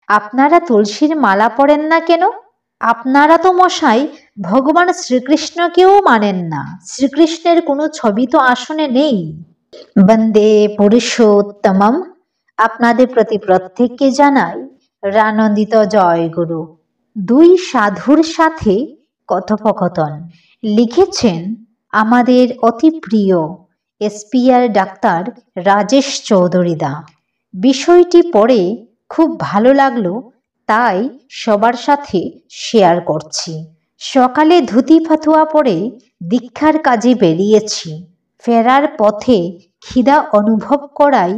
আপনারা তুলসীর মালা পরেন না কেন? আপনারা তো মশাই ভগবান শ্রীকৃষ্ণকেও মানেন না। শ্রীকৃষ্ণের কোনো ছবি তো আসনে নেই। বন্দে পুরুষোত্তমম। আপনাদের প্রতি প্রত্যেককে জানাই রানন্দিত জয় গুরু। দুই সাধুর সাথে কথোপকথন। লিখেছেন আমাদের অতি প্রিয় এসপিআর ডাক্তার রাজেশ চৌধুরী দা। বিষয়টি পড়ে খুব ভালো লাগলো, তাই সবার সাথে শেয়ার করছি। সকালে ধুতি ফাতুয়া পরে দীক্ষার কাজে বেরিয়েছি। ফেরার পথে খিদা অনুভব করায়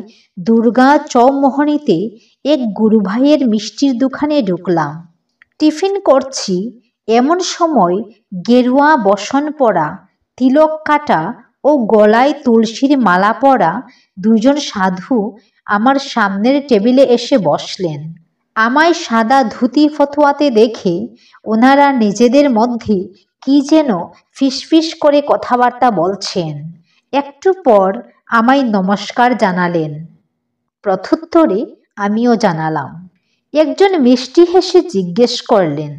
দুর্গা চৌমোহনীতে এক গুরুভাইয়ের মিষ্টির দোকানে ঢুকলাম। টিফিন করছি, এমন সময় গেরুয়া বসন পরা, তিলক কাটা ও গলায় তুলসীর মালা পরা দুজন সাধু আমার সামনের টেবিলে এসে বসলেন। আমায় সাদা ধুতি ফতোয়াতে দেখে ওনারা নিজেদের মধ্যে কি যেন ফিসফিস করে কথাবার্তা বলছেন। একটু পর আমায় নমস্কার জানালেন। প্রত্যুত্তরে আমিও জানালাম। একজন মিষ্টি হেসে জিজ্ঞেস করলেন,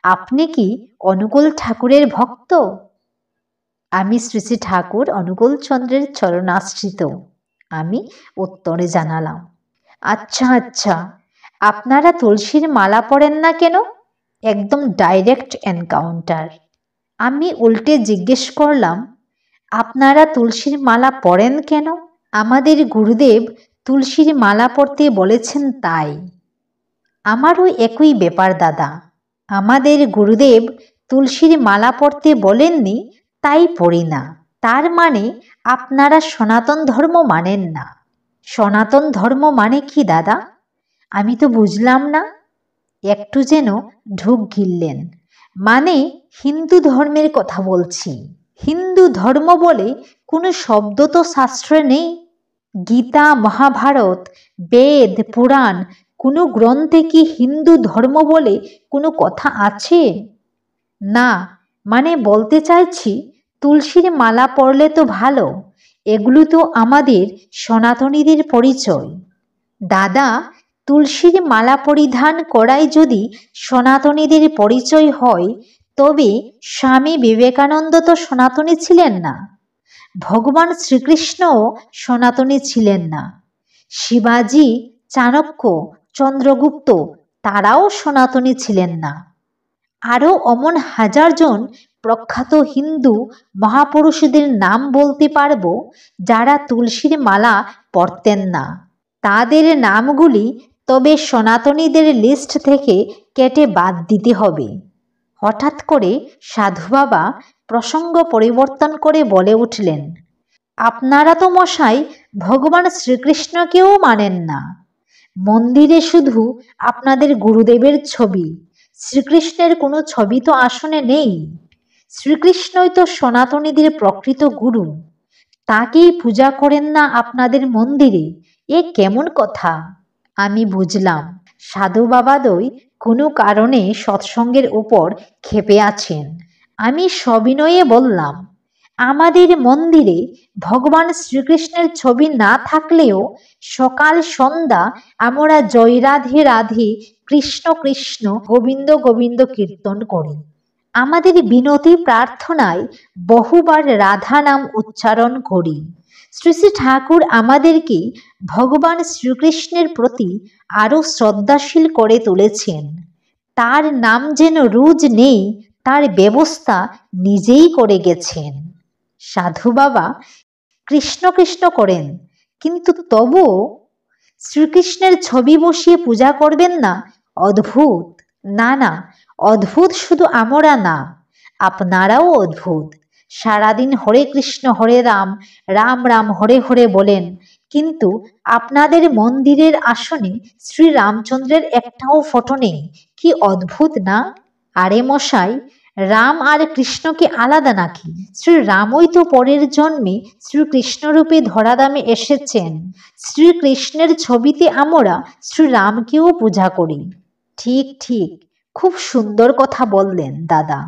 আপনি কি অনুকূল ঠাকুরের ভক্ত? আমি শ্রী শ্রী ঠাকুর অনুকূল চন্দ্রের চরণাশ্রিত, আমি উত্তরে জানালাম। আচ্ছা আচ্ছা, আপনারা তুলসীর মালা পরেন না কেন? একদম ডাইরেক্ট এনকাউন্টার। আমি উল্টে জিজ্ঞেস করলাম, আপনারা তুলসীর মালা পরেন কেন? আমাদের গুরুদেব তুলসীর মালা পরতে বলেছেন তাই। আমারও একই ব্যাপার দাদা, আমাদের গুরুদেব তুলসীর মালা পরতে বলেননি, তাই পড়ি না। তার মানে আপনারা সনাতন ধর্ম মানেন না। সনাতন ধর্ম মানে কি দাদা? আমি তো বুঝলাম না। একটু যেন ঢুক গিললেন। মানে হিন্দু ধর্মের কথা বলছি। হিন্দু ধর্ম বলে কোনো শব্দ তো শাস্ত্রে নেই। গীতা, মহাভারত, বেদ, পুরাণ কোনো গ্রন্থে কি হিন্দু ধর্ম বলে কোনো কথা আছে? না, মানে বলতে চাইছি তুলসীর মালা পরলে তো ভালো, এগুলো তো আমাদের সনাতনীদের পরিচয়। দাদা, তুলসীর মালা পরিধান করাই যদি সনাতনীদের পরিচয় হয়, তবে স্বামী বিবেকানন্দ তো সনাতনী ছিলেন না। ভগবান শ্রীকৃষ্ণও সনাতনী ছিলেন না। শিবাজি, চাণক্য, চন্দ্রগুপ্ত তারাও সনাতনী ছিলেন না। আরও অমন হাজারজন প্রখ্যাত হিন্দু মহাপুরুষদের নাম বলতে পারবো যারা তুলসীর মালা পরতেন না। তাদের নামগুলি তবে সনাতনীদের লিস্ট থেকে কেটে বাদ দিতে হবে। হঠাৎ করে সাধু বাবা প্রসঙ্গ পরিবর্তন করে বলে উঠলেন, আপনারা তো মশাই ভগবান শ্রীকৃষ্ণকেও মানেন না। মন্দিরে শুধু আপনাদের গুরুদেবের ছবি, শ্রীকৃষ্ণের কোনো ছবি তো আসনে নেই। শ্রীকৃষ্ণই তো সনাতনীদের প্রকৃত গুরু, তাকেই পূজা করেন না আপনাদের মন্দিরে, এ কেমন কথা? আমি বুঝলাম সাধু বাবাদই কোনো কারণে সৎসঙ্গের উপর ক্ষেপে আছেন। আমি সবিনয়ে বললাম, আমাদের মন্দিরে ভগবান শ্রীকৃষ্ণের ছবি না থাকলেও সকাল সন্ধ্যা আমরা জয় রাধে রাধে, কৃষ্ণ কৃষ্ণ, গোবিন্দ গোবিন্দ কীর্তন করি। আমাদের বিনতি প্রার্থনায় বহুবার রাধা নাম উচ্চারণ করি। শ্রী শ্রী ঠাকুর আমাদেরকে ভগবান শ্রীকৃষ্ণের প্রতি আরও শ্রদ্ধাশীল করে তুলেছেন। তার নাম যেন রোজ নেই, তার ব্যবস্থা নিজেই করে গেছেন। সাধু বাবা কৃষ্ণ কৃষ্ণ করেন, কিন্তু তবুও শ্রীকৃষ্ণের ছবি বসিয়ে পূজা করবেন না? অদ্ভুত। না না, অদ্ভুত শুধু আমরা না, আপনারাও অদ্ভুত। সারাদিন হরে কৃষ্ণ হরে রাম, রাম রাম হরে হরে বলেন, কিন্তু আপনাদের মন্দিরের আসনে শ্রী রামচন্দ্রের একটাও ফটো নেই। কি অদ্ভুত না? আরে মশাই, রাম আর কৃষ্ণকে আলাদা নাকি? শ্রী রামই তো পরের জন্মে শ্রীকৃষ্ণরূপে ধরাধামে এসেছেন। শ্রীকৃষ্ণের ছবিতে আমরা শ্রীরামকেও পূজা করি। ঠিক ঠিক, খুব সুন্দর কথা বললেন দাদা।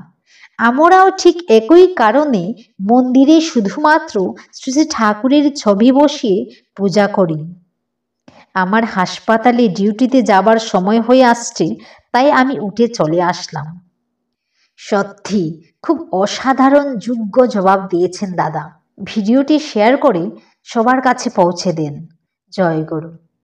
আমরাও ঠিক একই কারণে মন্দিরে শুধুমাত্র শ্রী শ্রী ঠাকুরের ছবি বসিয়ে পূজা করি। আমার হাসপাতালে ডিউটিতে যাবার সময় হয়ে আসছে, তাই আমি উঠে চলে আসলাম। সত্যি খুব অসাধারণ যোগ্য জবাব দিয়েছেন দাদা। ভিডিওটি শেয়ার করে সবার কাছে পৌঁছে দেন। জয় গুরু।